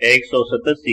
187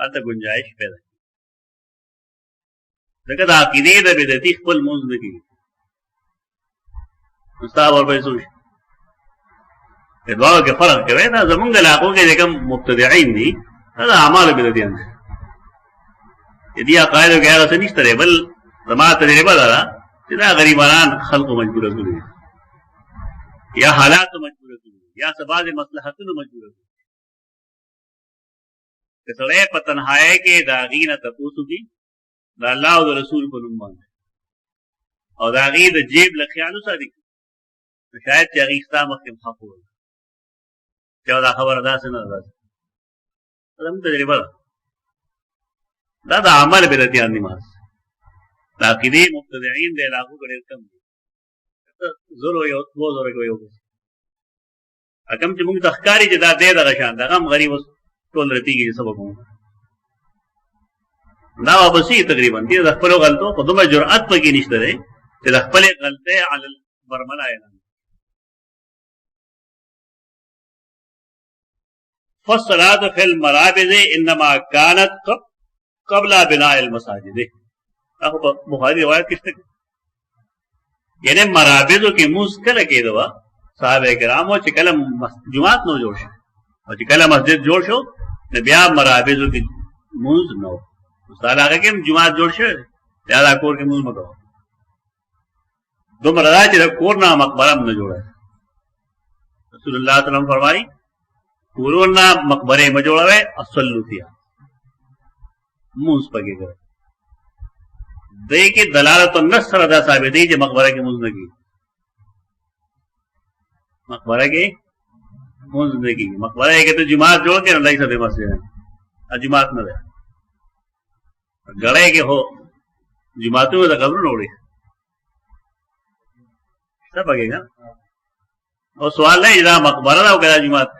هلته گنجائش پیدا کی ځکه د عقیدې د بدعتي خپل مونځ نه کېږي استاد ورپسې سوچ په دواړو کې فرق کوي دا زمونږ علاقو کې چې کوم مبتدعين دي دا اعمال بدعتيان دي دې عقایدو کې هغه څه نشته بل زما تجربه ده چې دا غریبان خلقو مجبور کړي یا حالات مجبور کړي یا سباز مصلحتونو مجبور کړي که سړی په تنهایی کې د هغې نه تپوس وکړي د الله او د رسول په نوم باندې او د هغې د جیب له خیال وساتي نو شاید چې هغې ستا مخکې حق ووایي چې دا خبره داسې نه ده داسې دا زموږ تجربه ده دا د عمل بدعتیان دي ماس د عقیدې مبتدعین د علاقو کې ډېر کم دي زرو یو دوه زره کې یو کوم چې موږ ته ښکاري چې دا دی دغه شان دغه هم غریب اوس ټول رتېږي چې سبب وو دا واپسې تقریبا دې د خپلو غلطو په دومره جرأت پکې نشته دی چې د خپلې غلطۍ علی البرمله اعلان فالصلاة في المرابض انما كانت قبل بناء المساجد هغه په بخاری روایت کې شته یعنی مرابضو کې موږ کله کېدو صحابه کرامو چې کله جمعات نو جوړ شو او چې کله مسجد جوړ شو نو بیا مرابضو کې موږ نو استاد هغه کې جمعات جوړ شو بیا دا کور کې موږ مګو دومره راځي د کور نه مقبره نه جوړه رسول الله صلی الله علیه وسلم فرمایي کورونه مقبره ما جوړوي اصلو فيها موږ پکې کوي دې کې دلالت النصر دا ثابت دی چې مقبره کې موږ نه کی مقبره کې موږ نه کی مقبره کې ته جماعت جوړ کې نه لای سره مسجد نه جماعت نه ده غړې کې هو جماعتونو د قبر نه وړي څه پکې نه او سوال نه دا مقبره دا وکړه جماعت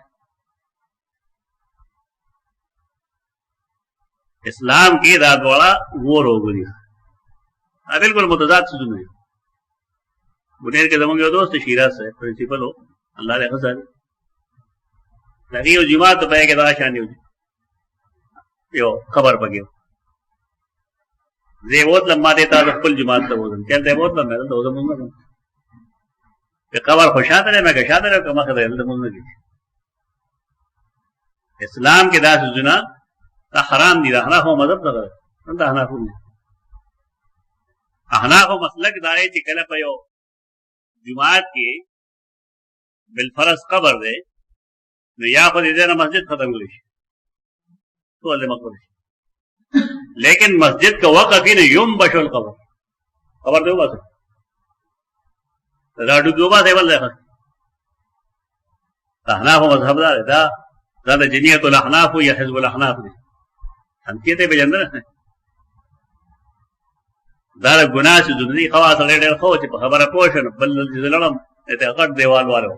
اسلام کې دا ډوړه وورو غوړي بالکل متضاد څه نه بنیر کې زموږ یو دوست شیراز ہے پرنسپل ہو الله دې غزا لګي او جماعت په کې دا شان یو خبر پګیو زه ووت لما دې تا خپل جماعت ته وځم چلته ووت لما مې ته وځم نه په خبر خوشاته نه مګه شاته نه کومه خبره ده موږ نه اسلام کې دا سوزنا دا حرام دي دا حناف مذهب دا دا حناف نه احناف مسلک دا چې کله په یو جماعت کې بالفرض قبر ده نو یا په دې نه مسجد ختم کړي ټول مقبره لیکن مسجد کا وقف ہی نہیں یم بشل قبر خبر دے بس راډو دوبا دی ول ده احناف مذهب دا دا جنیت الاحناف یا حزب الاحناف دي هم کې ته بجندره دا ګناه چې دني خواص لري خو چې په خبره پوښن بل ځلم ته غټ دیوال والو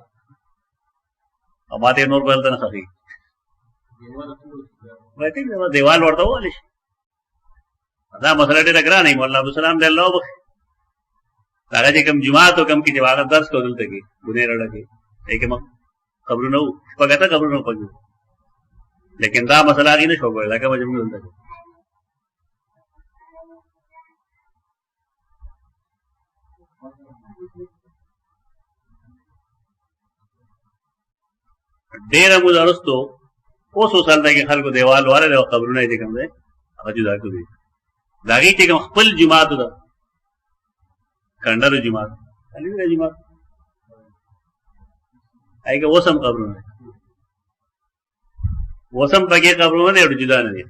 او ماته نور بل نه خفي وایته دیوال ورته ولې دا مسله ډېره ګرانه ای مولا ابو سلام دې الله وبخ هغه چې کوم جمعه تو کوم کې جواب درس کول ته کې ګنې راړه کې کوم خبرونه پګه خبرونه پګه لیکن دا مسله غي نه شو ګورل لکه مجموع دلته ډېر مو درستو اوس وسل دغه خلکو دیوال واره له قبرونه دې کوم ده هغه جدا کوي داږي چې کوم خپل جماعت ده کندر جماعت علي جماعت ایګه وسم قبرونه وسم پکې قبرونه دې جدا نه دي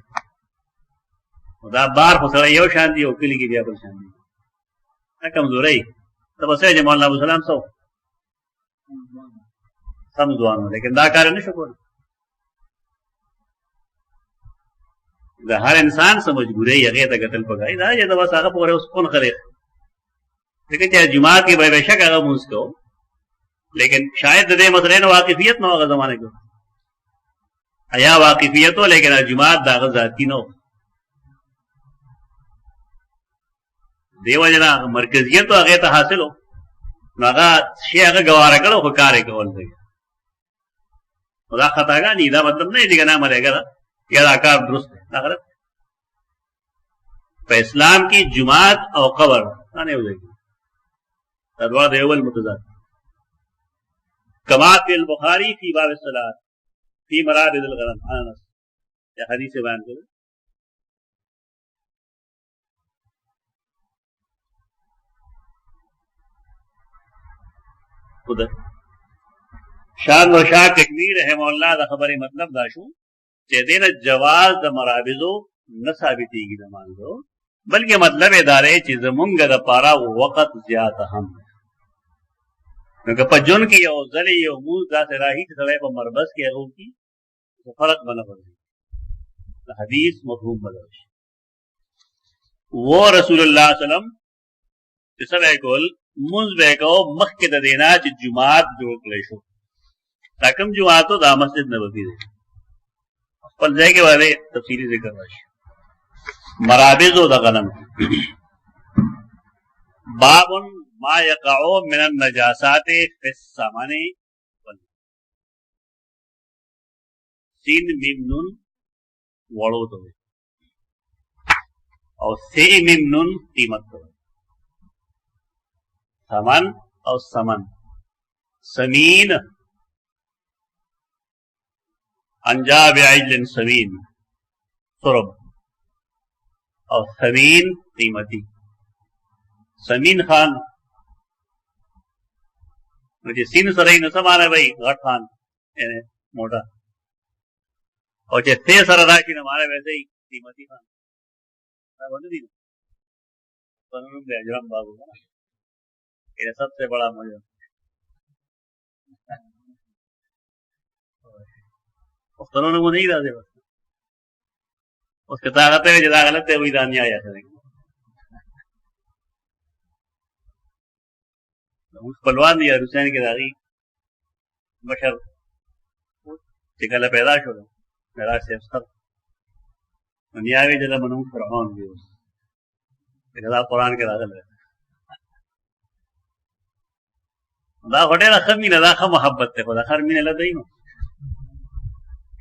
دا بار خو سره یو شان دي او کلی کې بیا بل شان دي کمزوري ته بس یې مولا ابو سلام سو سمځوانو لیکن دا کار نه شو کولای دا هر انسان سم مجبوري هغه ته قتل پکای دا چې دا وس هغه پورې اوس کون خره لیکن چې جماعت کې به بشک هغه موږ کو لیکن شاید دې مسلې نو واقفیت نو هغه زمانه کې ایا واقفیت ہو لیکن جماعت دا ذاتی نو دیو جنا مرکزیت هغه ته حاصل ہو نو هغه شی هغه گواره کړو خو کار یې کول دی دا خطاګانی دا مطلب نه دی کنه مرګه یا دا کار درست غلط په اسلام کې جماعت او قبر نه وځي تدوا د یو متضاد کما فی البخاری فی باب الصلاۃ فی مرابد الغنم انس یا حدیث بیان کړو خدا شان و شاه تکبیر رحم الله د خبرې مطلب دا شو چې دینه جواز د مرابضو نه ثابتېږي د مانځو بلکې مطلب دا دی چې زمونږ د پاره وخت زیات هم نو که په جون کې یو ځلې یو موږ ذات راهي چې سړی په مربس کې هغو کې فرق بنه پړي د حدیث مفهوم بدل شي و رسول الله صلی الله علیه وسلم چې سړی کول مونږ به کو مخکې د دینا چې جمعات جوړ کړی شو دا کوم جمعاتو دا مسجد نبوي دی خپل ځای کې واره تفصیلی ذکر راشي مرابض د غنم باب ما يقع من النجاسات في الثمن سین میم نون وړو ته او سی میم نون قیمت ته ثمن او ثمن سمین انجاب عجل سمین سرب او ثمین قیمتی سمین خان مجھے سین سرائی نہ سمانا بھائی غٹ خان یعنی موٹا اور جو تے سر راشی نہ مارا ویسے ہی قیمتی خان اجرم بابو کا یہ سب سے بڑا مجھے اختروں نے وہ نہیں ڈالے بس اس کے طاقت ہے جدا غلط ہے وہی دانی آیا تھا خپلوان دي روسیان کې داغي بشر چې کله پیدا شو میرا سیف سر دنیاوی جله منو فرعون دی دا قرآن کې راغلی دا غټه خمینه دا خه محبت ته خدا خر مینه لدی نو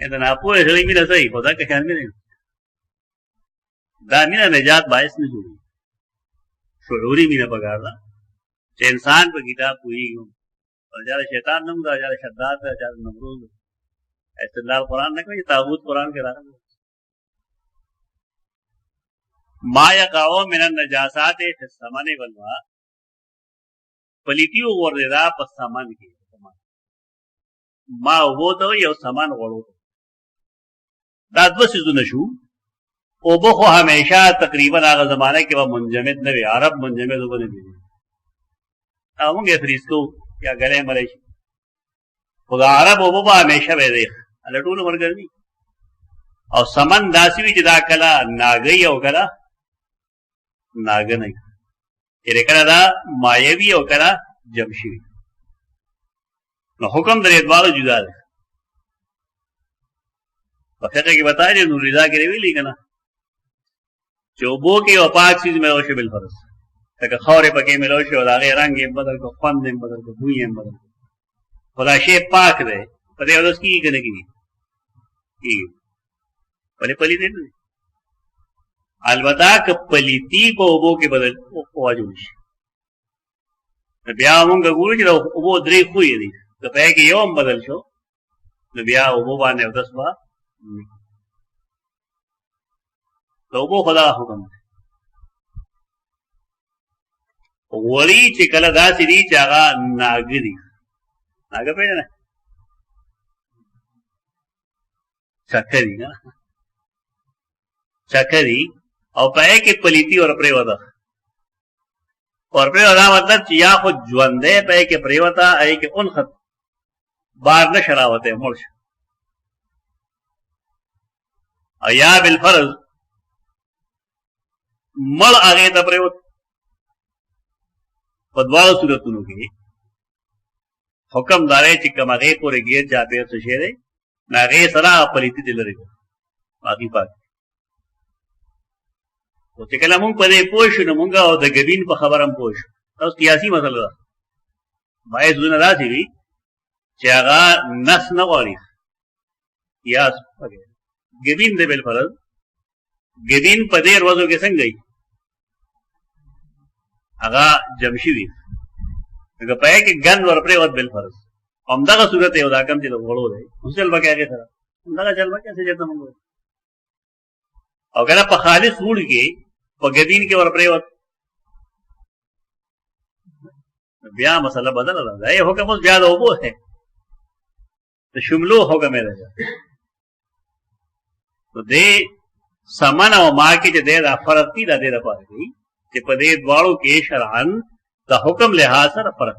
اته نه پوهه سړی مینه صحیح خدا کې خیال مینه دا مینه نجات باعث نه جوړي شعوري مینه پکار دا چې انسان په کتاب پوهیږي او جاره شیطان نوم دا جاره شداد دا جاره نمرود استدلال قرآن نه کوي تابوت قرآن کې راغلی ما يقع من النجاسات في الثمن والماء پلیتیو وردا په سامان کې ما وو ته یو سامان غړو دا د وسیزونه شو او بخو همیشه تقریبا هغه زمانه کې و منجمد نه وي عرب منجمد وبنه دي هغه فریسکو یا غلې ملای خدا عرب او بابا همیشه به دی الټول ورګرني او سمن داسي وی چې دا کلا ناګي او کلا ناګنۍ چې کله دا مایوي او کله جمشي نو حکم درې دوالو جدا ده په فقہ کې بتایي نو رضا کې ویلي کنه چې وبو کې او پاک چیز مې او شبل فرض تک خورې پکې مې لوشي او دا غیر رنگ یې بدل کو خوند یې بدل کو بوی یې بدل خدا شی پاک ده په دې اوس کې کنه کې پلی پلی دې البته ک پلیتی په وبو کې بدل واجب شي بیا موږ ګورو چې وبو درې خوې دي که په کې یوم بدل شو نو بیا وبو باندې او دسبا وبو خدا حکم وړي چې کله داسې دي چې هغه ناګري ناګه پیژنه چکري نه چکري او پای کې پلیتی اور پریوتا اور پریوتا مطلب چې یا خو ژوندې پای کې پریوتا ای کې اون خط بار نه شراوته مرش ایا بالفرض مل هغه ته پریوت په دواړو صورتونو کې حکم داري چې کوم هغه پورې ګیر چا په څه شي دی ناغه سره پلیتی دي لري باقي پات او چې کله مونږ په دې پوښښ نو مونږ او د ګبین په خبرم پوښ اوس قیاسي مسله ده باید زونه راځي وي چې هغه نس نه غواړي قیاس ګبین دې بل فرض ګدین په دې ورځو کې څنګه وي هغه جمشي وي هغه پای کې ګن ورپرې وت بل فرض همدغه صورت یو دا کم چې وړو دی اوسل بکې هغه سره همدغه چل بکې څه چته مونږ او کنه په خالص وړ کې په ګدین کې ورپرې وت بیا مسله بدل راځي یو حکم اوس بیا د وبو ہے ته شملو حکم راځي نو دې سمن او ما کې چې دا فرق دی دا دې لپاره دی چې په دې دواړو کې شرعن د حکم لحاظ سره فرق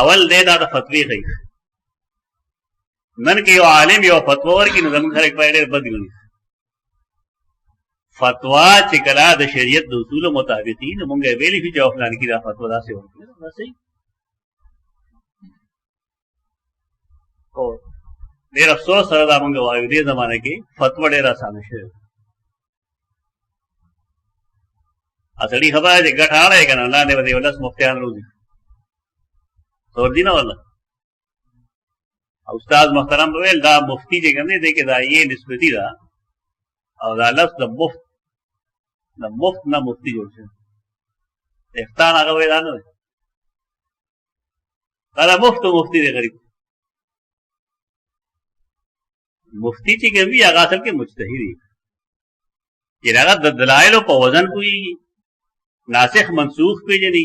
اول دې دا د فتوی کوي نن کې یو عالم یو فتوا ورکړي نو زموږ سره په ډېر بدګني فتوا چې کله د شریعت د اصول مطابقي نو مونږ ویلې چې فلان کې دا فتوا داسې ورکړي دا صحیح او ډېر افسوس سره دا مونږ وایو دې زمانه کې فتوا ډېر آسانه شوه اصلي خبره چې ګټاړه کنه الله دې ودی ولس مفتیان روزي تور دینه والله استاد محترم ویل دا مفتی چې کوم دې کې دا یې نسبتی دا او دا لفظ د مفت نه مفتی جوړ شي افتان هغه ویل نه دا مفتی دی غریب مفتی چې کوي هغه اصل کې مجتهد دی چې هغه د دلایل په وزن کوي ناسخ منسوخ پیژني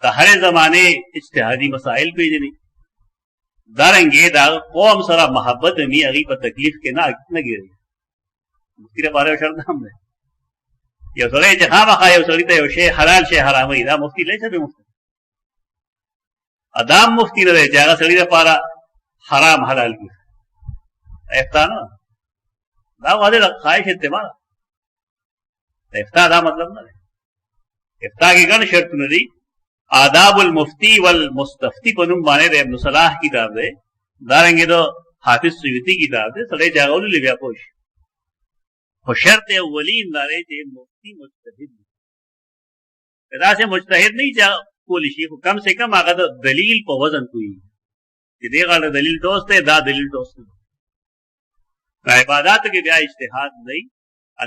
د هر زمانه اجتهادي مسائل پیژني دارنګه دا قوم سره محبت می هغه په تکلیف کې نه ګیري مفتی لپاره شرط هم ده یو سړی چې خامخا یو سړی ته یو شی حلال شی حرام وي دا مفتی لایي به مفتی ادم مفتی نه دی چې هغه سړی لپاره حرام حلال کی افتاء نه دا واده خواهش اتباع افتاء دا مطلب نه دی افتاء کې ګڼ شرطونه دي آداب المفتی والمستفتی په نوم باندې د ابن صلاح کتاب دی دارنګه دو حافظ سیوطی کتاب دی سړی جاغول لبیا پوش خو شرط اولین داره چې مفتی مجتهد دی دا سه مجتهد نه چې کولی شي خو کم سے کم هغه د دلیل په وزن کوي چې دې غاړه دلیل دوست دی دا دلیل دوست دی عبادت کې بیا اجتهاد نه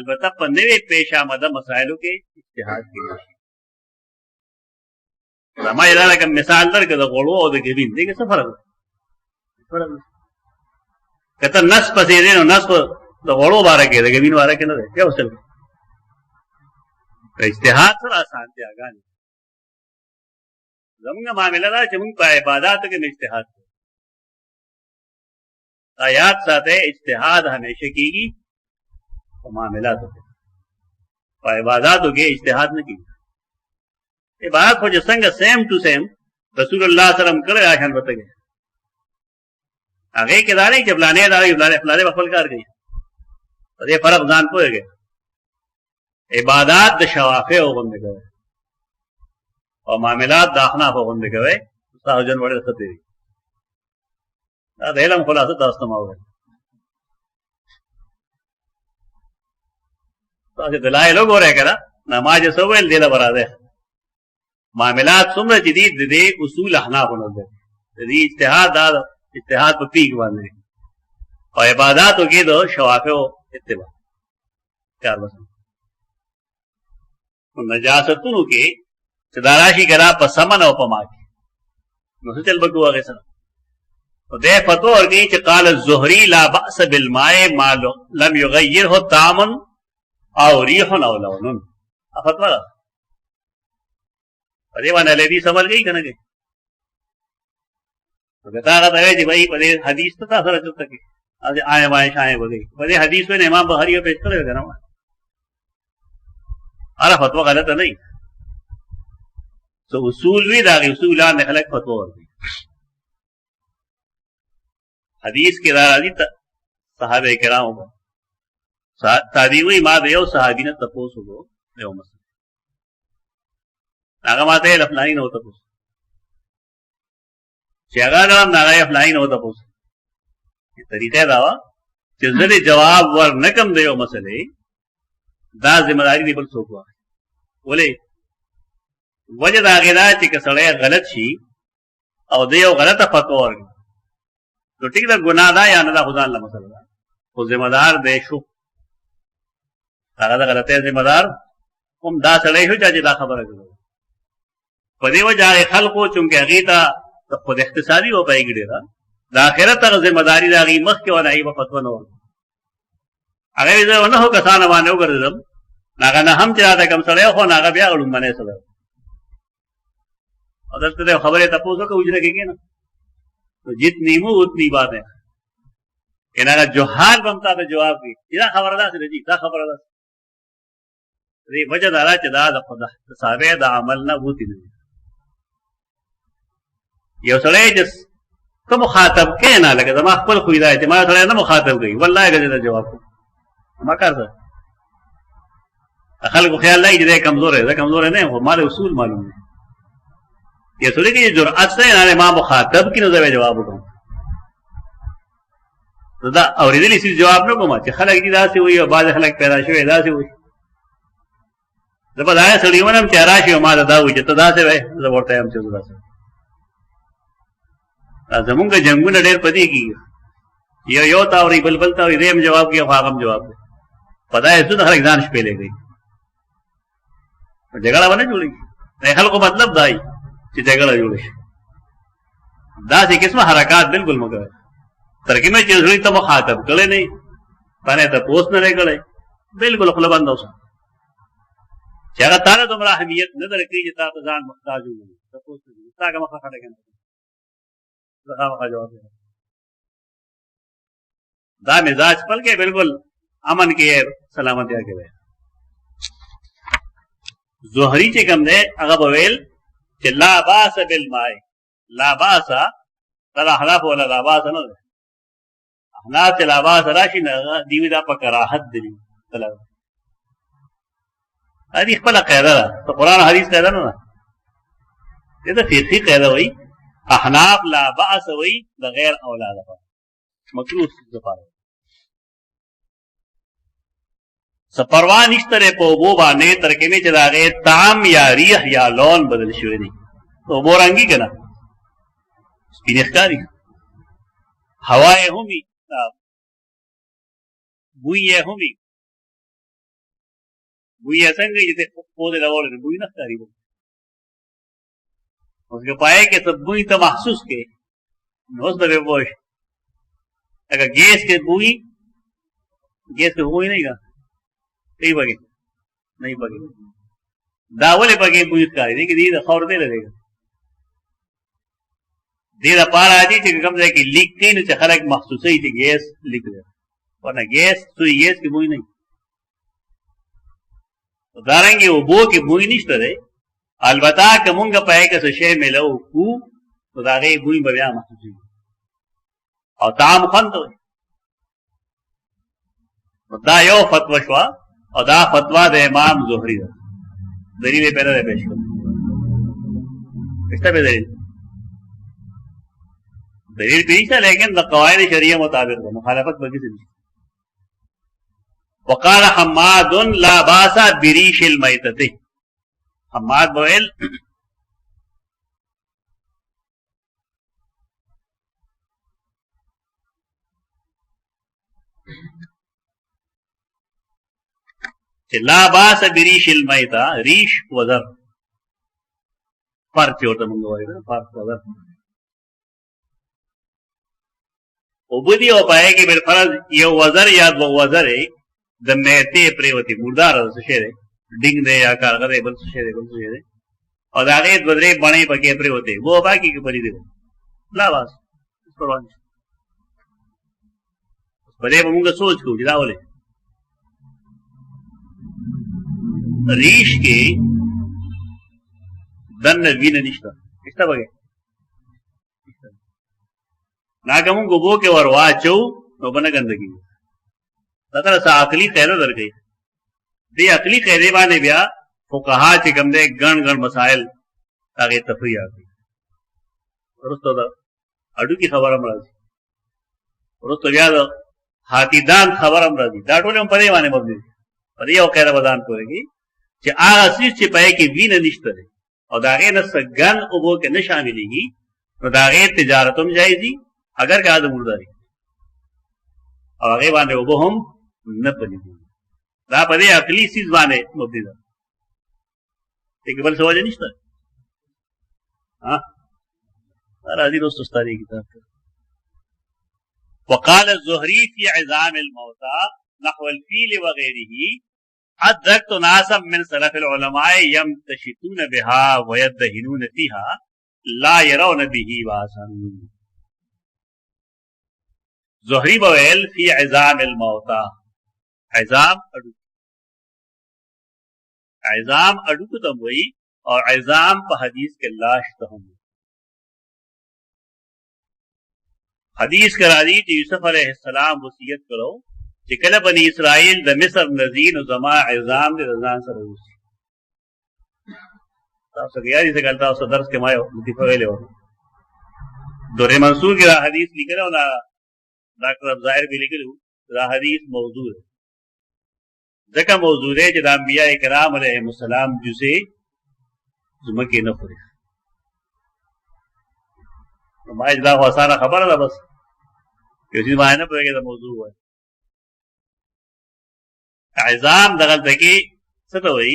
البته په نوې پیش آمده مسائلو کې اجتهاد کوي ما یې دا لکه مثال درکړه د غوړو او د ګبین دې کې څه فرق دی کته نس پسې دی نو نس د غوړو باره کې د ګبین باره کې نه دی بیا وصل اجتهاد سره آسان دی اګان زموږ معاملې دا چې موږ په عبادت کې اجتهاد کوو آیات ساته اجتهاد همیشه کیږي په معاملاتو کې په عبادتو کې اجتهاد نه کیږي عبادت خو چې څنګه سیم ټو سیم رسول الله صلی الله علیه وسلم کړه آشان وتاږي هغه کې دا نه چې فلانه دا فلانه خپل کار کوي په دې فرق ځان پوهیږي عبادت د شوافع وغوندې کوي او معاملات د احناف وغوندې کوي تاسو جن وړه خطرې دا د علم خلاصه تاسو ته ماوي تاسو دلایل وګورئ کړه نماز سوال دی له براده معاملات څومره جديد دي اصول احناف نه دي دې اجتهاد په پیګ باندې او عبادتو کې دو شوافع او اتباع چار بس نجاستونو کې صداراشي کرا په سمن او په ماکي نو څه چل بګو هغه سره او دې فتوا ورګي چې قال الزهري لا باس بالماء ما لم يغيره طعم او ريح او لون فتوا پدې باندې لدی سوال کوي کنه کې وګتا راته دی بھائی پدې حدیث ته تاسو راځته کې اځه آئے وای شای وګي پدې حدیث میں امام بخاری په پیش کړو کنه اره فتوا غلط نه سو اصول وی دا اصولان خلق فتوا ورکړي حدیث کې راځي صحابه کرام تابعین ما د یو صحابي نه تاسو وګورئ یو مسله هغه ماته لفلانی نه وته پوس چې هغه نام نه لفلانی نه وته پوس طریقه دا وا چې زړه جواب ور نکم دیو مسئله دا ذمہ داری دی بل څوک وا ولې وجه دا غدا چې کسړی غلط شي او دیو غلطه فتوا ورکړي نو ټیک دا ګناه ده یا نه دا خدای الله مسله خو ذمہ دار دی شو هغه د غلطۍ ذمہ دار هم دا سړی شو چې دا خبره کوي. په دې وجه خلکو چونکې هغې ته خود اختصاري وپایګي ډېره د آخرت هغه ذمہ داري د هغې مخکې وه، هغې به فتوه نه ورکړي. هغه وایي زه نهو کسانو باندې وګرځېدم، هغه نه هم چې راته کوم سړی خو هغه بیا لومبنی سړی. او دلته د خبرې تپوس وکړه اجره کې کښېنه تو جتنی مو اتنی باتیں یعنی هغه جهال به هم تا ته جواب کوي چې دا خبره داسې ده، دا خبره داسې. دې وجه دا ده چې دا د صحابه د عمل نه وتې نه دي. یو سړی چې ته مخاطب کې نه لکه زما خپل خوی دا چې ما سړی نه مخاطب کوي والله که دا جواب کوي ما کار څه خلکو خیال لای چې دی کمزور دی، زه کمزور نه یم خو ما د اصول معلوم دی. یو سړی کې جرأت شته نه ما مخاطب کړي نو زه به جواب وکړم. دا اورېدلي څه جواب نه کوم چې خلک دې داسې وایي او بعضې خلک پیدا شوي داسې وایي. زه به دا سړي ونم چې راشي او ما ته دا وایي چې ته داسې وایې، زه ورته یم چې زه داسې وایم. زمونږ جنګونه ډېر په دې کېږي یو ته اوري بل ته اوري، دی هم جواب کوي او هغه هم جواب کوي. په دا یې څه د خلک ځان شپېلې کوي، جګړه به نه جوړېږي. د خلکو مطلب دا وي چې جګړه جوړه شي. داسې قسمه حرکات بالکل مه کوئ. ترکیب میں چیز ہوئی تو مخاطب کړی نه باندې ته پوس نه کړی بالکل خپل بند اوسه چې هغه تعالی دومره اهمیت نه درکړي چې تاسو ځان محتاج وګڼئ. تاسو څنګه مخه خړه کنه دا هغه جواب دی. دا مزاج خپل کې بالکل امن کې سلامتی کې وي. زهري چې کوم دی هغه ویل چې لا باس بالماء، لا باس دا حلاف ولا لا باس نه ده. احناف چې لا باس راشي نه دیوی دا په کراهت دی. هذه خپله قاعده ده، ته قرآن حدیث قاعده نه ده، دې ته فقهي قاعده وایي. احناف لا باس وایي د غیر اولاد لپاره مکروه لپاره څه پروا نشته دی په اوبو باندې تر کومې چې د هغې طعم یا ریح یا لون بدل شوی دی. اوبو رنګي که نه سپینې ښکاري، هوا یې هم وي، بوی یې هم وي. بوی یې څنګه چې پودې راوړی بوی نه ښکاري. اوس که پایې کې ته بوی ته محسوس کې نو اوس به پوه شي. اگر گیس کې بوی نه کا صحیح بګې نه بګې دا ولې بګې بوی ښکاري دی که دې د خور دی لرېږي دې دپاره دي چې کوم ځای کې لیک کوي نو چې خلک محسوسوي چې ګیس لیک دی، ورنه ګیس سوی ګیس کې بوی نه وي. دارنګې اوبو کې بوی نشته دی. البته که مونږ په هغې کې څه شی میلو کړو نو د هغې بوی به بیا محسوسېږي او طعم خوند ته وایي. دا یو فتوا شوه او دا فتوا د امام زهري ده. دلیل یې پهله دی پیش کړو. شته پې دلیل پیشته لیکن د قواعد شریعه مطابق ده، مخالفت به کسی نشته. وقال حماد لا باس بریش المیتة. حماد بویل چې لا باس بریش المیتة، ریش وزر فرق چې ورته مونږ وایو فرق وزر اوبه دي او په هغې کې بالفرض یو وزر یا دوه وزرې د میتې پرېوتې مرداره ده څه شی دی ډینګ دی یا کارغه دی بل څه شی دی بل څه شی دی او د هغې دوه درې بڼې پکې پرېوتې وہ باقي کې پرې دی لا باس پروا نشته. په دې به مونږ سوچ کوو چې دا ولې ریش کې دننه وینه نشته شته پکې نا که مونږ اوبو کې ور واچو نو به نه ګندګي. دا سره څه عقلي قاعده درکوي. دې عقلي قاعدې باندې بیا فقها چې کوم دی ګڼ ګڼ مسایل هغې تفریح کوي. وروسته د هډوکي خبره هم راځي، وروسته بیا د حاتیدان خبره هم راځي. دا ټول هم په دې باندې مبني دي. په دې یو قاعده به ځان پوهېږي چې هغه څیز چې په هغې کې وینه نشته دی او د هغې نه څه ګن اوبو کې نه شاملېږي نو د هغې تجارت هم جایز دي اگر که د مرداري او هغې باندې اوبه هم نه پلیږي. دا په دې عقلي سیز باندې مبني ده دې بل څه وجه نشته ها راځي نو ستاسو کتاب وقال الزهري في عظام الموتى نحو الفيل وغيره أدركت ناسا من سلف العلماء يمتشطون بها ويدهنون فيها لا يرون به باسا زهري بويل في عظام الموتى عظام اڈو کو تم وہی اور عظام په حدیث کے لاش تم حدیث کرا دی کہ یوسف علیہ السلام وصیت کرو کہ کله بنی اسرائیل د مصر نزین زما عظام دے رضان سره وسی تاسو کې یادی څنګه تاسو درس کې ما یو متفق ویلو دوره منصور کی حدیث لیکلو نا ڈاکٹر ظاهر بھی لیکلو دا حدیث موضوع ہے ځکه موضوع دی چې د انبیاء کرام علیهم السلام جزء زمکه نه خوري نو ما دا وساره خبره ده بس یو چې ما نه پوهیږم دا موضوع وای عظام دغه دکی څه ته وایي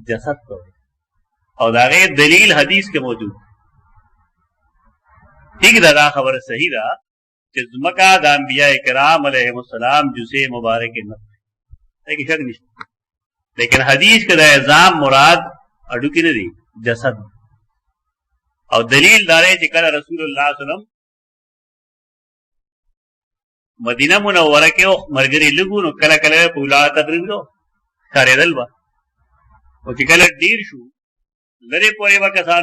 جسد ته او دا غي دلیل حدیث کې موجود ٹھیک دا خبره صحیح ده چې زمکه د انبیاء کرام علیهم السلام جزء مبارک نه ایک شک نشته لیکن حدیث کے دا عظام مراد اڈو کی نہیں جسد اور دلیل دارے کہ کل رسول اللہ صلی اللہ علیہ وسلم مدینہ منورہ کے مرگری لگو نو کلا کلا پولا تقریب دو سارے دل با او چې کله ډیر شو لری پورې وکاسان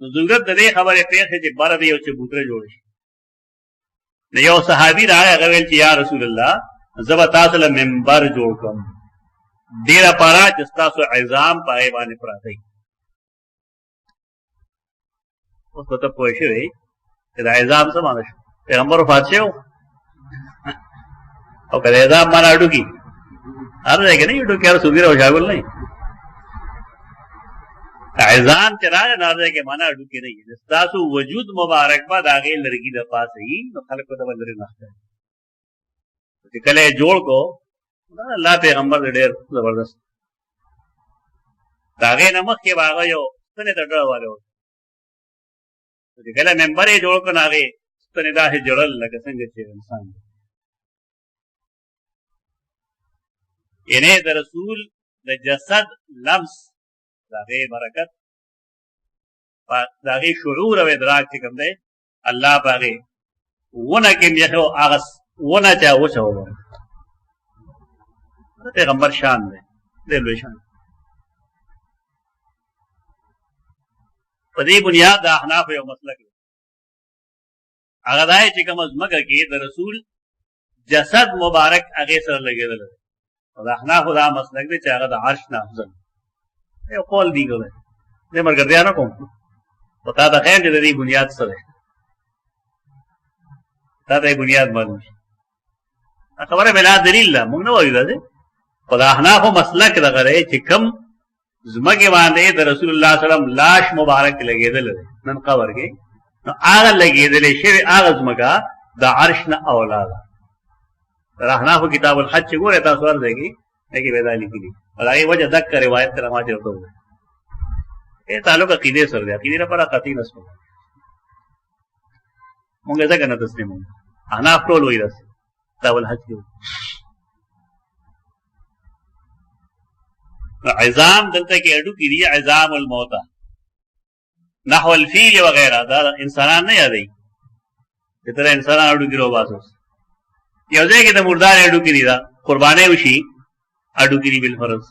نو ضرورت د دې خبرې پیښه چې بار دی او چې بوتره جوړ شي نو یو صحابي راغی هغه ویل چې یا رسول الله زبا تاسو له منبر جوړ کوم ډیره پارا چې تاسو عظام پای باندې پراته اوس ته پوه شئ چې دا عظام څه معنی شو پیغمبر وفات شو او کله عظام معنا اډو کی اره کې نه اډو کې رسول الله شاګل نه عظام چې راځي نه راځي کې معنا اډو کې نه تاسو وجود مبارک بعد هغه لرګي د پاسه یې نو خلکو ته ولري نه چې کله جوړ کو الله پیغمبر ډېر زبردست داغه نمخ کې واغه یو ستنه ډډه والو چې کله ممبر یې جوړ کو ناغه ستنه دا هي جوړل لکه څنګه چې انسان ینه د رسول د جسد لمس داغه برکت داغه شعور او ادراک چې کوم دی الله باغې ونه کې یو اغس ونه چا وچو پیغمبر شان دی دلوي شان په دې بنیاد د احناف یو مسلک هغه دای چې کوم ازمکه کې د رسول جسد مبارک هغه سره لګیدل او د احناف دا مسلک دی چې هغه د عرش نه افضل یو قول دی ګل دې مرګ نه کوم پتا دا خیر دې دې بنیاد سره دا دې بنیاد معلوم خبره بلا دلیل لا موږ نه وایو دا خدا احناف مسلک دغه چې کم زمکه باندې د رسول الله صلی الله علیه وسلم لاش مبارک لګیدل نن قبر کې نو هغه لګیدل شی هغه زمکه د عرش نه اولاد احناف کتاب الحج ګوره تاسو ورته کې ودا لیکلي هغه وجه ذکر روایت تر ما ته وته اے تعلق عقیده سره دی عقیده لپاره قطعی نسو موږ څنګه نه تسلیمو احناف ټول وایي کتاب الحج کې عظام دلته کې اډو کې دی عظام الموتى نحو الفيل وغيرها دا انسانان نه یادای دتر انسان اډو کې روباسو یو ځای کې د مردار اډو کې دی دا قربانه وشي اډو کې دی بل فرض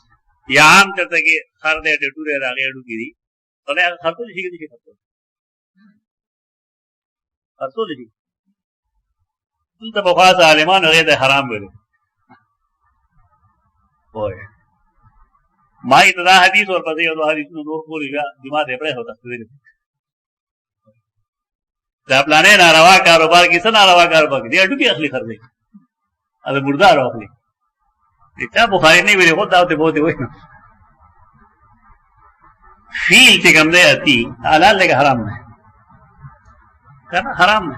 یا عام چرته کې خر دې ټټوره راغې اډو کې دی ته خاطر شي کې دي خاطر دي دلته بخواس عالمان هغه د حرام ویل وای ما ابتدا حدیث اور پتہ یو حدیث نو نور پوری دماغ دې پرې هوتا ستوي دا پلانې ناروا کاروبار کې څه ناروا کاروبار دې اډو کې اخلي خرڅي ا مردار اخلي دا بخاری نه ویلي خو دا ته بہت وای فیل چې کوم دی اتی حلال لګ حرام نه کنه حرام نه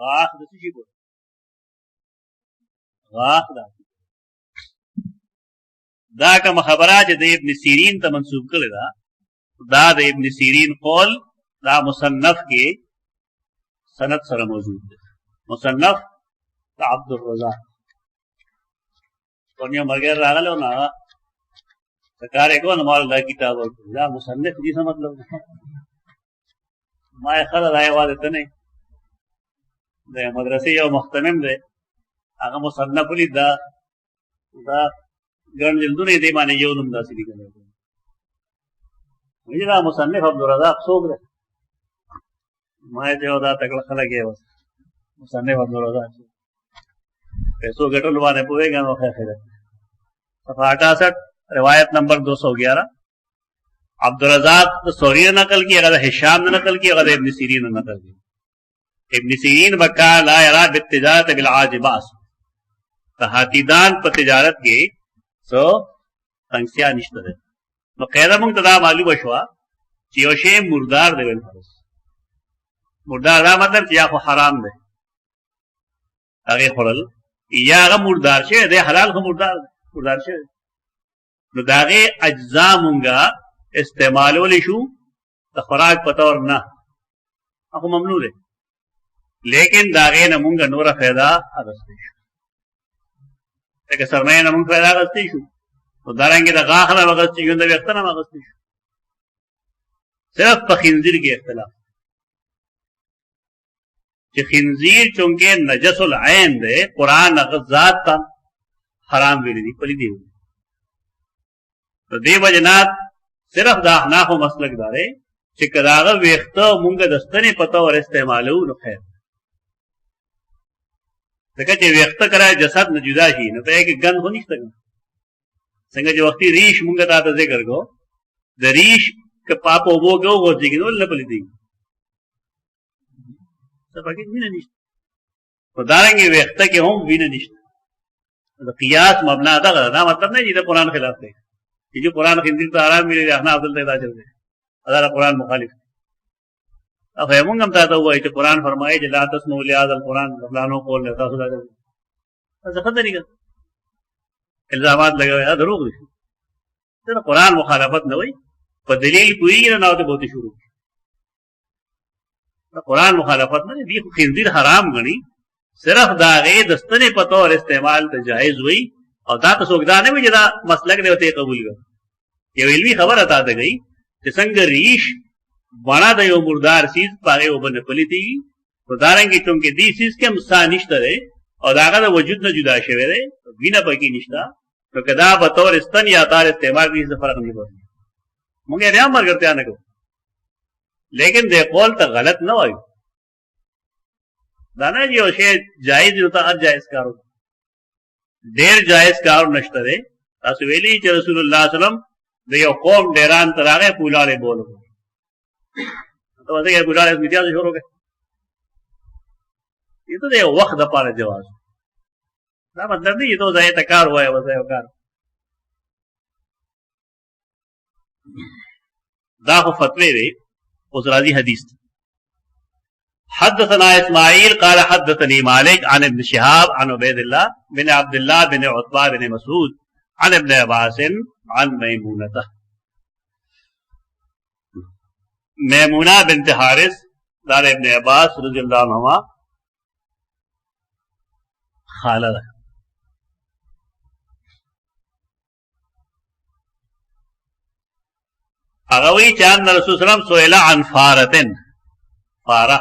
غاخ د څه شي په غاخ دا کوم خبره چې د ابن سیرین ته منسوب کړي دا د ابن سیرین قول دا مصنف کې سند سره موجود دی مصنف د عبدالرزاق ونیو مرګر راغلو نه کار کو نه مال دا کتاب دا مصنف دې څه مطلب ما خلا راي واده ته نه د مدرسې یو مختمم دی هغه مصنف لیدا دا ګڼ جلدونه دې باندې یو نوم داسې لیکل وی دا مصنف عبدالرزاق څوک دی ما ته دا تکړه خلک یې مصنف عبدالرزاق پیسو ګټل باندې پوهېږم نو خیر صفحه 68 روایت نمبر 211 عبدالرزاق تو سوری نے نقل کی اگر ہشام نے نقل کی اگر ابن سیرین نے نقل کی ابن سیرین بکا لا یرا بالتجارت بالعاجباس تحاتیدان پر تجارت کے سو تنگسیا نشته ده نو قاعده مونږ ته دا معلومه شوه چې یو شی مردار دی ویل فرض مردار دا مطلب چې یا خو حرام دی هغه خورل یا هغه مردار شی دی حلال خو مردار شی نو دا هغه اجزا مونږه استعمالول شو د خوراک په تور نه هغه ممنوع دی لیکن دا هغه نه مونږه نوره فایده اخیستی شو لکه سرمایه نه مونږ فایده اخیستی شو نو دارنګه د غاښ نه اخیستی شو د ویښته نه اخیستی شو صرف په خنزیر کې اختلاف چې خنزیر چونکه نجس العین دی قرآن هغه ذات ته حرام ویلی دی پلی دی نو دې وجه نه صرف دا احنافو مسلک داره چې کداغه ویښته مونږ د ستنې په طور استعمالو نو خیر ځکه چې ویښته کرای جسد نه جدا شي نو ته کې ګند خو نشته څنګه چې وختي ریش مونږ ته ذکر کو د ریش که پاپو وګو ورځي نو نه پلی دی څه پکې وینه نشته په دارنګه ویښته کې هم وینه نشته د قیاس مبنا دا مطلب نه چې د قرآن خلاف دی کہ جو قرآن خنزیر تو آرام ملے رہنا عبداللہ ادا چل رہے ادارہ قرآن مخالف اب ہیمونگ ہم تاتا ہوا ہے کہ قرآن فرمائے کہ لا تسمعوا لهذا القرآن فلانوں قول لیتا خدا چل رہے ایسا خطر نہیں کرتا الزامات لگے ہوئے دروغ دی قرآن مخالفت نہ ہوئی پر دلیل کوئی نہ ہوتے بہت شروع قرآن مخالفت نہ دی خنزیر حرام گنی صرف داغے دستنے پتو اور استعمال جائز ہوئی اور دا تسوګدا نه وي چې دا مسلک دی ته قبول کړ یو علمي خبره تا ته گئی چې څنګه ریش بنا د یو مردار چیز پاره وبنه پلیتی تو دارنګي چونکه دې چیز کې مسا نشته ده او داغه د وجود نه جدا شوی دی وینه پکې نشته نو کدا به تور استن یا تار استعمال کې څه فرق نه پوهیږي موږ یې امر کرتے نه کو لیکن دې قول ته غلط نه وایو دا نه یو شی جایز دی ته هر جایز کارو ډیر جایز کار نشته دی تاسو ویلي چې رسول الله صلی الله علیه وسلم د یو قوم ډیران تراغه پولاړې بولو ته وځي چې پولاړې میډیا شروع کړي یہ تو د وخت د پاره جواز دا مطلب دی ته ځای ته کار وای وځي او کار دا خو فتوی دی اوس راځي حدیث حدثنا اسماعیل قال حدثني مالك عن ابن شهاب عن عبيد الله بن عبد الله بن عتبة بن مسعود عن ابن عباس عن ميمونة ميمونة بنت حارث دار ابن عباس رضي الله عنهما خالد اغوی چاند رسول صلی اللہ علیہ وسلم سئل عن فارتن فارہ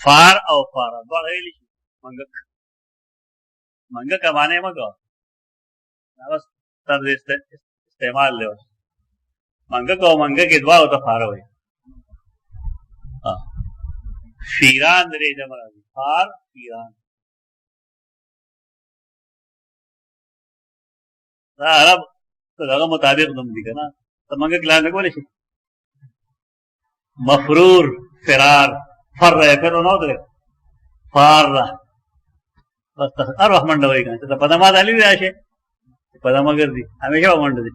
فار او فارا دوڑ ہے لیشی منگا کمانے مگا بس طرز استعمال لے منگا کو منگا کے دعا ہوتا فارا ہوئی فیران درے جمع راضی فار فیران عرب تو داغا مطابق دم دی کنا تو منگا کلان لگو لیشی مفرور فرار فر رہے پھر انہوں نے فار رہا بس ارواح منڈا ہوئی گا تو پدما دالی ہوئی آشے پدما کر دی ہمیشہ وہ منڈا دی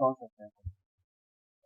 64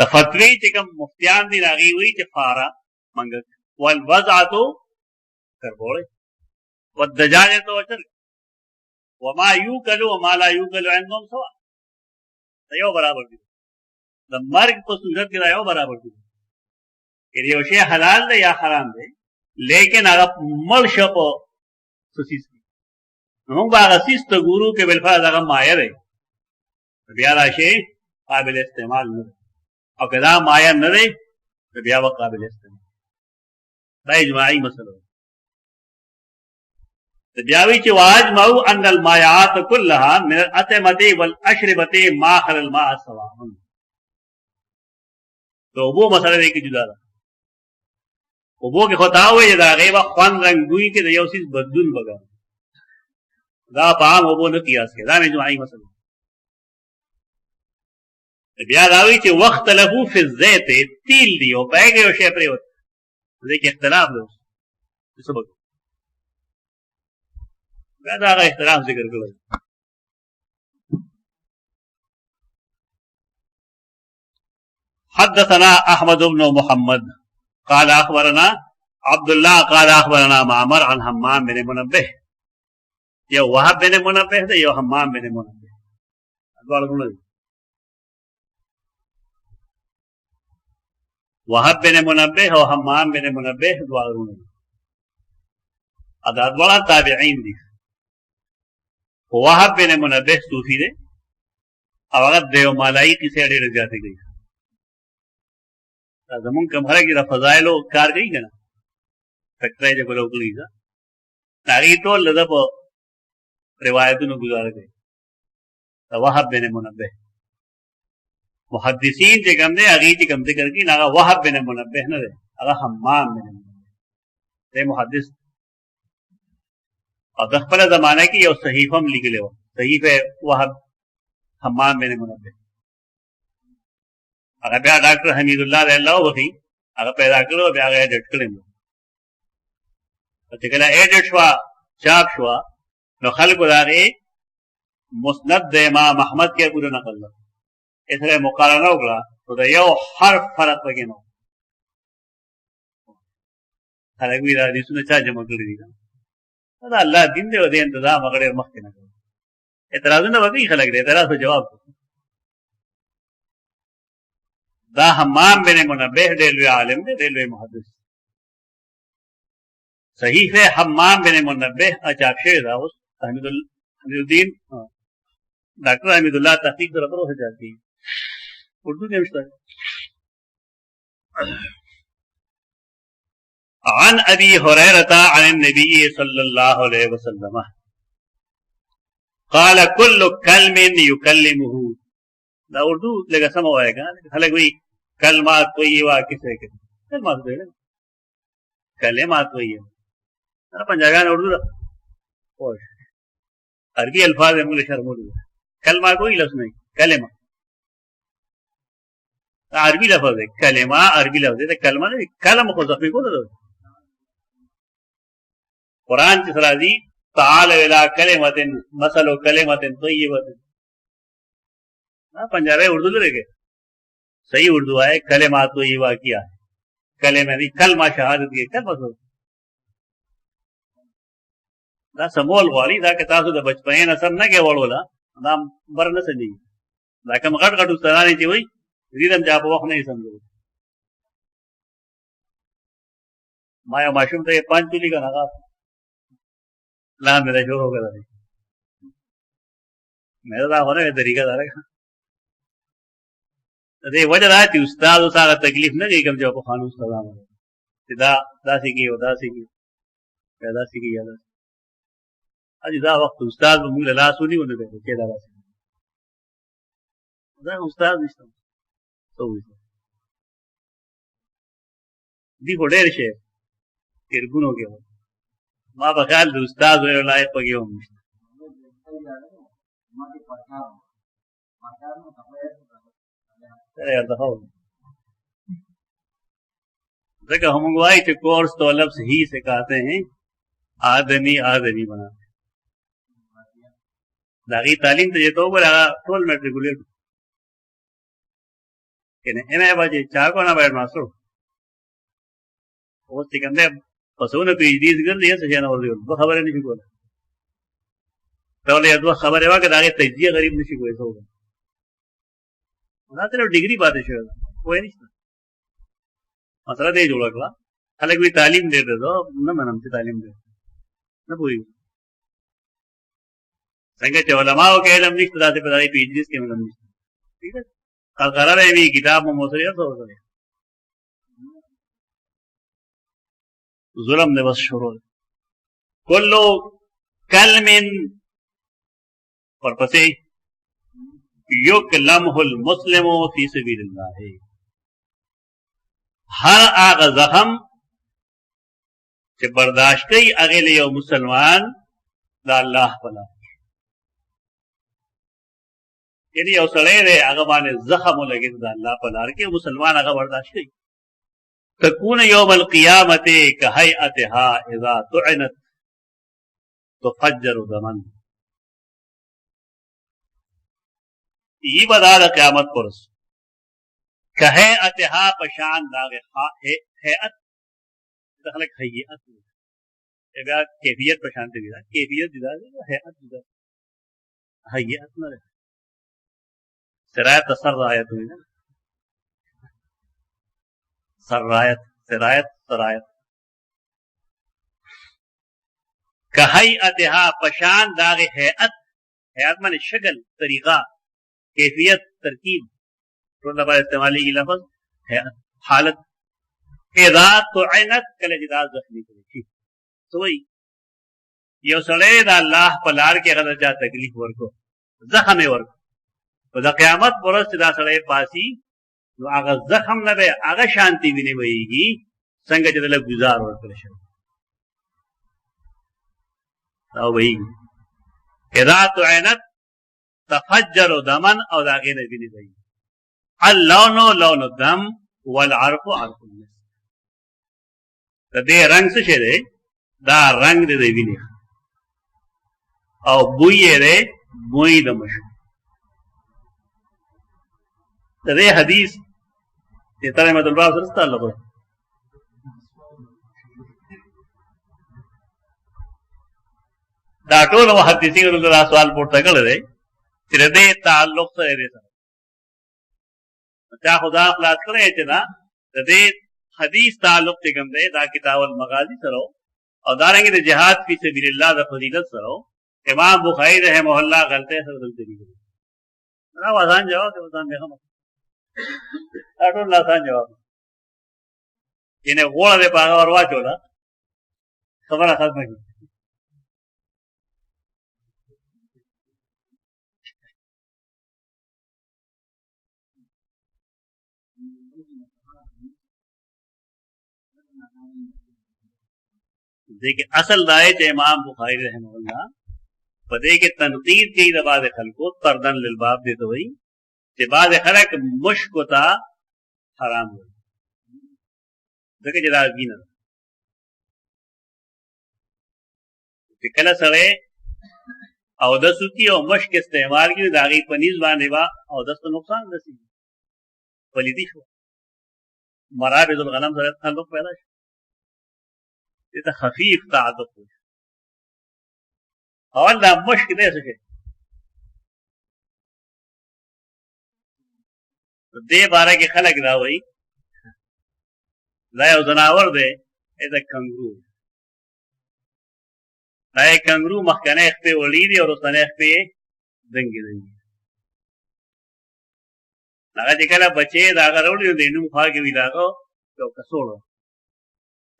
د فتوی چې کوم مفتیان دي هغې وایي چې فاره منګک والوضعة کربوړی والدجاجة وچرګ وما یوکل وما لا یوکل عندهم سوا دا یو برابر دي د مرګ په صورت کې دا یو برابر دي که یو شی حلال دی یا حرام دی لیکن هغه مړ شه په سسیس کې نو موږ به هغه سیس ته ګورو که بالفرض هغه مایه دی بیا دا شی قابل استعمال نه دی او که دا مایه نه دی نو بیا به قابل استعمال دا اجماعي مسله ده بیا وی چې واجمعوا ان المایعات كلها من الاطعمه والاشربه ما خل الماء سواء تو وو مسله دی کې جدا ده وو کې خطا وي دا غیبه خوان رنگ دوی کې د یو سیس بدون بګا دا پام وو نه قیاس کې دا اجماعي مسله بیا دا وی چې وخت له فی الزيت تیل دی او پایګه یو شی پرې وته دې کې اختلاف ده سبب دا هغه اختلاف ذکر کړل حدثنا احمد بن محمد قال اخبرنا عبد الله قال اخبرنا معمر عن حمام بن منبه یو وهب بن منبه ده یو حمام بن منبه وهب بن منبه او حمام بن منبه دوارونه ادا دوار تابعین دي وهب بن منبه صوفی ده او هغه دیو مالایی کیسه ډېر زیاتې کوي دا زمونږ کوم خلک د فضایلو کار کوي کنه فکرای دې بلو کړی دا هغه ټول له په روایتونو گزاره کوي دا وهب بن منبه محدثین چې کوم دي هغه چې کوم ذکر کوي هغه وهب بن منبه نه ده هغه حمام بن منبه ده محدث او د خپل زمانه کې یو صحیفه هم لیکلی و صحیفه وهب حمام بن منبه هغه بیا ډاکټر حمید الله رحمه الله وکي هغه پیدا کړو بیا هغه ایډیټ کړو چې کله ایډیټ شو چاپ شو نو خلکو داغه مسند د امام احمد کې پورا نقل کړ اسره مقارنه وکړه نو دا یو حرف فرق پکې نو هغه وی را دي څنګه چا جمع کړی دي دا الله دین دې ودې تنظیم هغه مخکې نه کړ اعتراضونه وکړي خلک دې اعتراض په جواب دا حمام بن منبه دې لوی عالم دې لوی محدث صحیح ہے حمام بن منبه اچاپ شوی دا اوس حمید الدین ڈاکٹر حمید اللہ تحقیق در اترو سے جاتی اردو کے مشتاق عن ابی حریرۃ عن النبی صلی اللہ علیہ وسلم قال كل كلم يكلمه دا اردو لگا سم ہوئے گا خلق وہی کلمات طیبہ کسے کہتے کلمات طیبہ کلمات طیبہ پنجابیان اردو دا عربی الفاظ مول شرمول کلمہ کوئی لفظ نہیں کلمہ عربی لفظ ہے کلمہ عربی لفظ ہے کلمہ نہیں کلم کو زخمی کو دو قرآن کی سرازی تعال الى کلمت مثل کلمت طیبت پنجابی اردو لے گئے صحیح اردو ہے کلمات طیبہ کیا ہے کلمہ نہیں کلمہ شہادت کی کلمہ سو دا سمول غواړي دا که تاسو د بچپن سم نه کې وړولا دا بر نه سمي دا کوم غټ غټ استادان چې وای ریدم جا په وخت نه سمجو ما یو ماشوم ته پنځ چلی کنه هغه لا مې شروع وکړه مې دا غوړې طریقه دا راځه دې وجه دا چې استاد سره تکلیف نه کوي کوم جو په خانو استادانو چې دا داسې کې ودا سي کې پیدا سي کې یاد اجي دا وخت استاد موږ له لاسونی ونه دی چې دا راځي دا استاد نشته سوې دی وړل شي ترګونو کې ما په خیال د استاد ویل لایق پکې و نشته ځکه هم وایي چې کورس تو لفظ ہی سے کہتے ہیں آدمی آدمی بناتے داغي تعلیم ته یته وګوره ټول میټریکولیټ کنه انا باندې چا کو نه باید ماسو اوس چې کوم ده پسونه پی ایچ ډی ګرځي څه نه ورته دوه خبره نشي کوله ته له دوه خبره واکه دا تجزیه غریب نشي کوی څه وګړه دا تر ډیګري پاتې شو کوی نشته مسله دې جوړ کړه خلک وی تعلیم دې ده نه منم چې تعلیم دې نه پوي څنګه چې علماء کې علم نشته دا په دای پی ایچ ډی کې علم نشته ٹھیک ہے قرار ہے بھی کتاب میں موثریت ہو رہی ظلم نے بس شروع کلو کلم اور پسے یکلمہ المسلم فی سبیل اللہ ہر آغا زخم کہ برداشت کئی اگلے یو مسلمان دا اللہ پلا یعنی یو سړی دی هغه باندې زخم ولګېد د الله په لار کې مسلمان هغه برداشت کوي تكون يوم القيامة كهيئتها اذا طعنت تفجر دما ای بدار قیامت پرس كهيئتها پشان داغ هيئت دخلك هيئت بیا کیفیت پشان ته ویلا کیفیت دي دا هيئت دي هيئت نه سرایت سرایت ہوئی نا سرایت سرایت سرایت کہیئتها پشان داغ حیعت حیعت مانے شکل طریقہ کیفیت ترکیب تو لبا استعمالی کی لفظ حیعت حالت اذا طعنت کل جدا زخمی کرے سوئی یو سڑے دا اللہ پلار کے غدر جا تکلیف ورکو زخم ورکو و دا قیامت پرست دا سڑے پاسی نو آغا زخم نبے آغا شانتی بھی نہیں ہوئی گی سنگا جدل گزار ورکل شو او بھئی اذا طعنت تفجر دمن او دا غیر بھی نہیں ہوئی اللون لون الدم والعرف عرف النس دا دے رنگ سے شے دے دا رنگ دے دے بھی نہیں او بوئی دے بوئی دا مشو دے حدیث یہ ترجمۃ الباب سره تعلق ہے دا ټول محدثین رضی الله سوال پورته کړل دی چې دې تعلق سره دې سره چا خدا خلاص کړی چې دا دې حدیث تعلق چې کوم دی دا کتاب المغازی سره او دارنګه د جهاد فی سبیل الله د فضیلت سره امام بخاری رحمه الله غلطه سره دلته دی دا وزن جواب دی وزن به هم ټول لاسان جواب ینه غوړه دې پاغه ور واچولا خبره ختمه کی دیکھیں اصل دائے چے امام بخاری رحمہ اللہ پدے کے تنقید کی بعض خلقو تردن للباب دے تو وہی کہ بعض خلق مشک تا حرام ہوئی دیکھیں جلال بھی نہ کہ کلا سڑے او دسو کی او مشک استعمال کی داغی پنیز باندے با او دست نقصان دسی پلیدی شو مرابض الغنم سڑے تعلق پیدا شو یہ خفیف تعدق ہو اول دا مشک دے سکے دے بارہ کے خلق دا ہوئی لائے زناور دے ایسا کنگرو لائے کنگرو مخکنے اخ پہ ولی دی اور اس نے اخ پہ دنگی دنگی لگا جکلا بچے داگا روڑی دے نم خواہ کے بھی داگا تو کسوڑا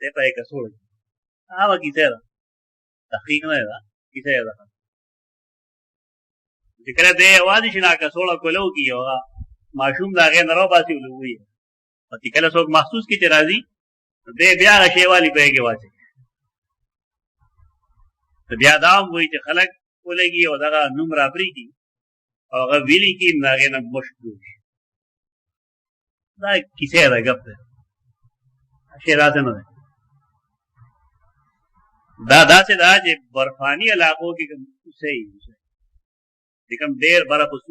دے پائے کسوڑا آوا کیسے دا تحقیق نہ دا کیسے دا جکلا دے آوازی شنا کسوڑا کلو کی ہوگا معشوم دا غیر نرو باسی ہوئی ہے اور تکلا سوک محسوس کی چرازی دے بیا غشے والی پہ کے واچے تو بیا داؤں ہوئی چھ خلق کولے گی اور دا نم رابری کی اور اگر ویلی کی دا غیر نم مشک دوش دا کیسے دا گپ دے شیرہ سے نہ دے دا سے دا جے برفانی علاقوں کی کم اسے ہی لیکن دیر برا پسو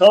100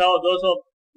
100-200